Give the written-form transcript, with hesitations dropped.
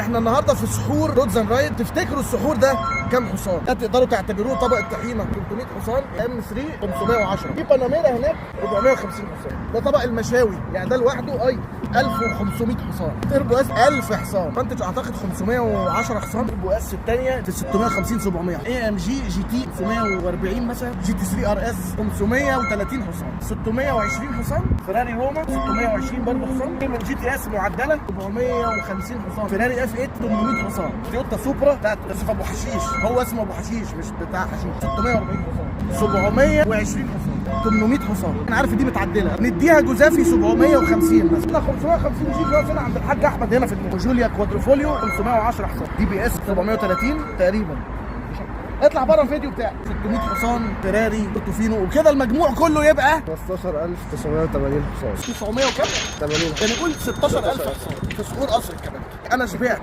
احنا النهارده في سحور رودز اند رايد. تفتكروا السحور ده كام حصان؟ ده تقدروا تعتبروه طبق الطحينه 300 حصان، ام 3 510، في باناميرا هناك 450 حصان. ده طبق المشاوي يعني ده لوحده 1500 حصان. تربو اس 1000 حصان، فانتج اعتقد 510 حصان. تربو اس الثانيه 650 700. اي ام جي جي تي 540 مثلا، جي تي 3 ار اس 530 حصان، 620 حصان. فيراري روما 620 برضه حصان. من جي تي اس معدله 450 حصان. فيراري اف 8 800 حصان. تويوتا سوبرا بتاعت يوسف ابو حشيش، هو اسمه ابو حشيش مش بتاع حشيش، 640 حصان، 720 حصان، 800 حصان. انا عارف دي متعدله، نديها جزافي 750 مثلا. 550 جي واقف هنا عند الحاج احمد هنا في المول. جوليا كوادروفوليو 510 حصان، دي بي اس 730 تقريبا. اطلع بره الفيديو بتاعك. 600 حصان فيراري بورتوفينو وكده المجموع كله يبقى 15980 حصان. 900 وكام؟ 80. يعني قول 16000 حصان في سحور قصر الكبابجي. انا شبعت.